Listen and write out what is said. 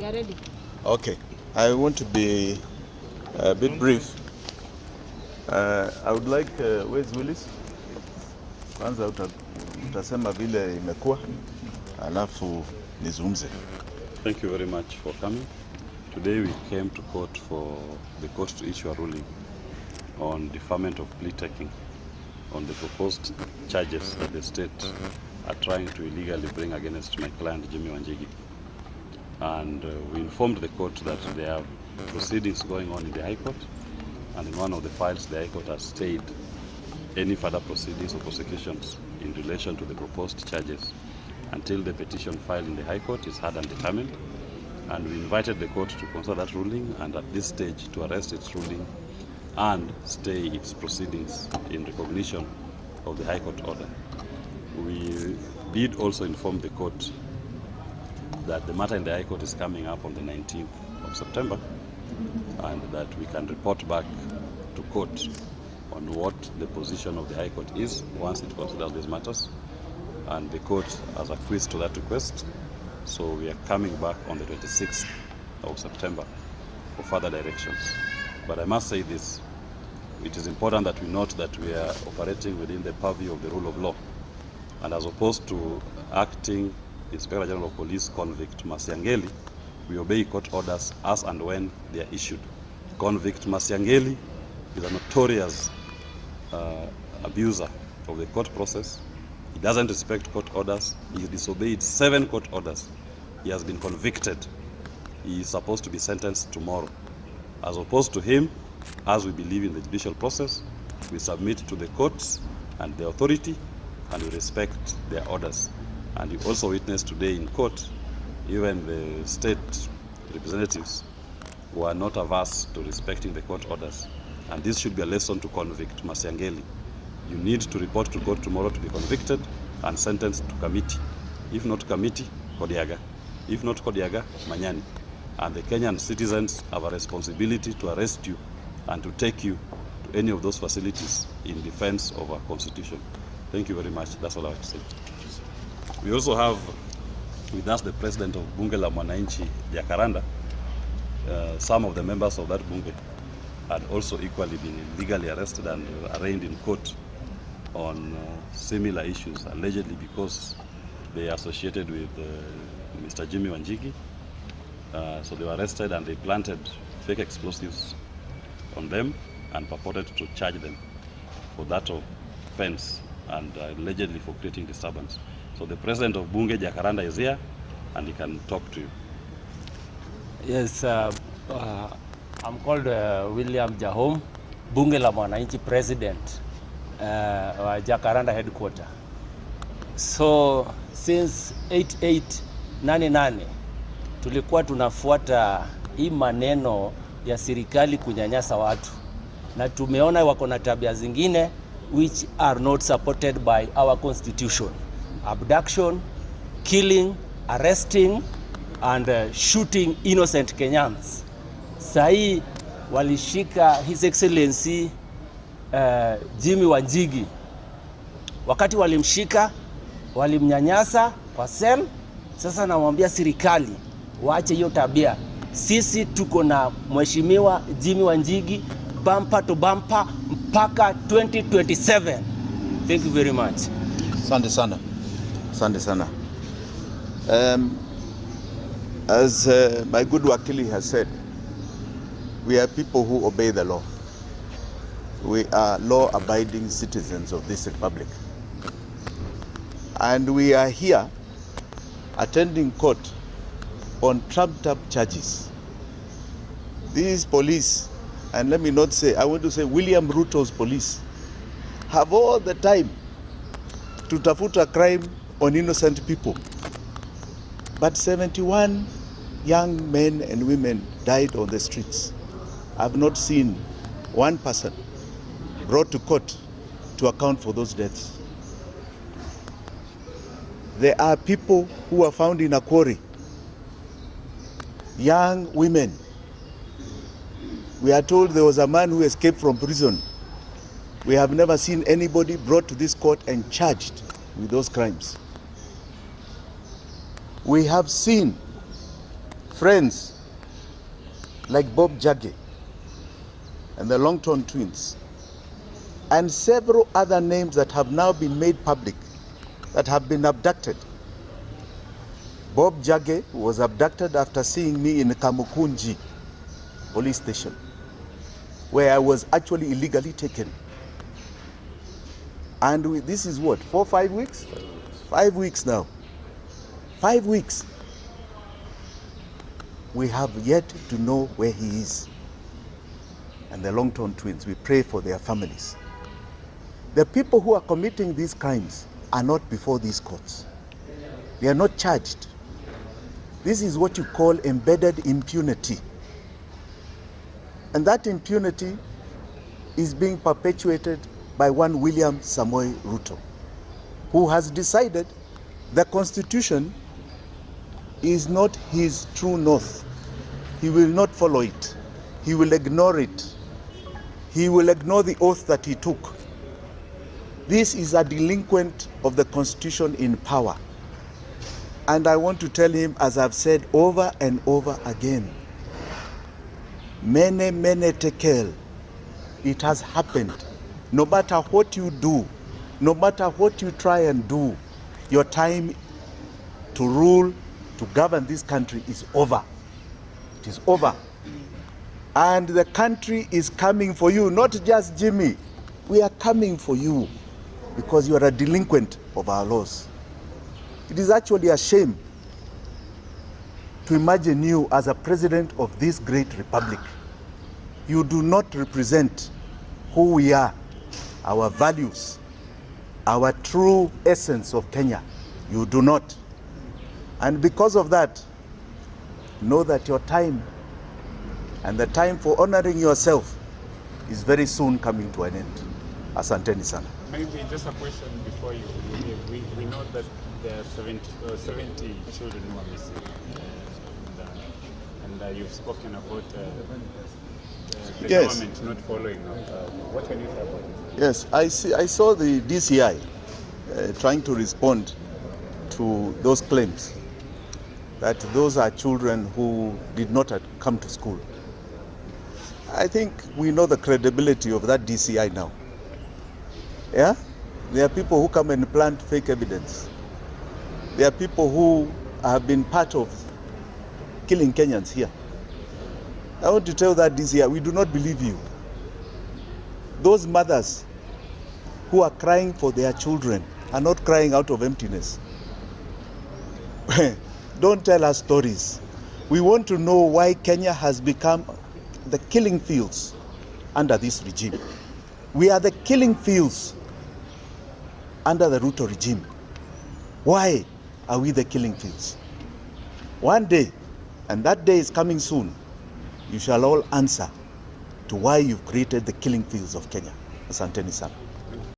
We are ready. Okay. I want to be a bit brief. I would like, where's Willis? Kwanza utasema vile imekuwa, alafu nizungumze. Thank you very much for coming. Today we came to court for the court to issue a ruling on deferment of plea taking on the proposed charges that the state are trying to illegally bring against my client Jimmy Wanjigi. And we informed the court that there are proceedings going on in the High Court, and in one of the files the High Court has stayed any further proceedings or prosecutions in relation to the proposed charges until the petition filed in the High Court is heard and determined. And we invited the court to consider that ruling, and at this stage to arrest its ruling and stay its proceedings in recognition of the High Court order. We did also inform the court that the matter in the High Court is coming up on the 19th of September, and that we can report back to court on what the position of the High Court is once it considers these matters, and the court has acquiesced to that request. So we are coming back on the 26th of September for further directions. But I must say this, it is important that we note that we are operating within the purview of the rule of law, and as opposed to acting Inspector General of Police Convict Masiangeli, we obey court orders as and when they are issued. Convict Masiangeli is a notorious abuser of the court process. He doesn't respect court orders. He disobeyed 7 court orders. He has been convicted. He is supposed to be sentenced tomorrow. As opposed to him, as we believe in the judicial process, we submit to the courts and the authority, and we respect their orders. And you also witnessed today in court, even the state representatives were not averse to respecting the court orders. And this should be a lesson to convict Masiangeli. You need to report to court tomorrow to be convicted and sentenced to committee. If not committee, Kodiaga. If not Kodiaga, Manyani. And the Kenyan citizens have a responsibility to arrest you and to take you to any of those facilities in defense of our constitution. Thank you very much. That's all I have to say. We also have with us the president of Bunge la Mwananchi, Jacaranda. Some of the members of that Bunge had also equally been illegally arrested and arraigned in court on similar issues, allegedly because they are associated with Mr. Jimmy Wanjigi. So they were arrested and they planted fake explosives on them and purported to charge them for that offense and allegedly for creating disturbance. So the president of Bunge, Jacaranda, is here and he can talk to you. Yes, I'm called William Jahom, Bunge la Mwananchi president wa Jacaranda headquarter. So since 8888 tulikuwa tunafuata hii maneno ya serikali kunyanyasa watu, na tumeona wako na tabia zingine which are not supported by our constitution. Abduction, killing, arresting and shooting innocent Kenyans. Sahi walishika His Excellency Jimmy Wanjigi. Wakati walimshika, walimnyanyasa kwa cell. Sasa namwambia serikali waache hiyo tabia. Sisi tuko na mheshimiwa Jimmy Wanjigi bumper to bumper mpaka 2027. Thank you very much. Asante sana. Asante sana. As my good wakili has said, we are people who obey the law. We are law-abiding citizens of this republic. And we are here attending court on trumped-up charges. These police, and let me not say, I want to say William Ruto's police, have all the time to tafuta crime on innocent people. But 71 young men and women died on the streets. I've not seen one person brought to court to account for those deaths. There are people who were found in a quarry, young women. We are told there was a man who escaped from prison. We have never seen anybody brought to this court and charged with those crimes. We have seen friends like Bob Jage and the Longton twins, and several other names that have now been made public that have been abducted. Bob Jage was abducted after seeing me in Kamukunji police station, where I was actually illegally taken. And this is what, 4 or 5 weeks? 5 weeks now. 5 weeks. We have yet to know where he is. And the Longton twins, we pray for their families. The people who are committing these crimes are not before these courts. They are not charged. This is what you call embedded impunity. And that impunity is being perpetuated by one William Samoei Ruto, who has decided the Constitution is not his true north. He will not follow it. He will ignore it. He will ignore the oath that he took. This is a delinquent of the Constitution in power. And I want to tell him, as I've said over and over again, MENE, MENE, TEKEL. It has happened. No matter what you do, no matter what you try and do, your time to rule, to govern this country is over. It is over. And the country is coming for you, not just Jimmy. We are coming for you because you are a delinquent of our laws. It is actually a shame to imagine you as a president of this great republic. You do not represent who we are, our values, our true essence of Kenya. You do not. And because of that, know that your time and the time for honoring yourself is very soon coming to an end. Asanteni sana. Maybe just a question before you leave. We know that there are 70 children who are missing. And you've spoken about the Yes. government not following up. What can you say about it? Yes, I saw the DCI trying to respond to those claims that those are children who did not come to school. I think we know the credibility of that DCI now. Yeah? There are people who come and plant fake evidence. There are people who have been part of killing Kenyans here. I want to tell that DCI, we do not believe you. Those mothers who are crying for their children are not crying out of emptiness. Don't tell us stories. We want to know why Kenya has become the killing fields under this regime. We are the killing fields under the RUTO regime. Why are we the killing fields? One day, and that day is coming soon, you shall all answer to why you've created the killing fields of Kenya. Asanteni sana.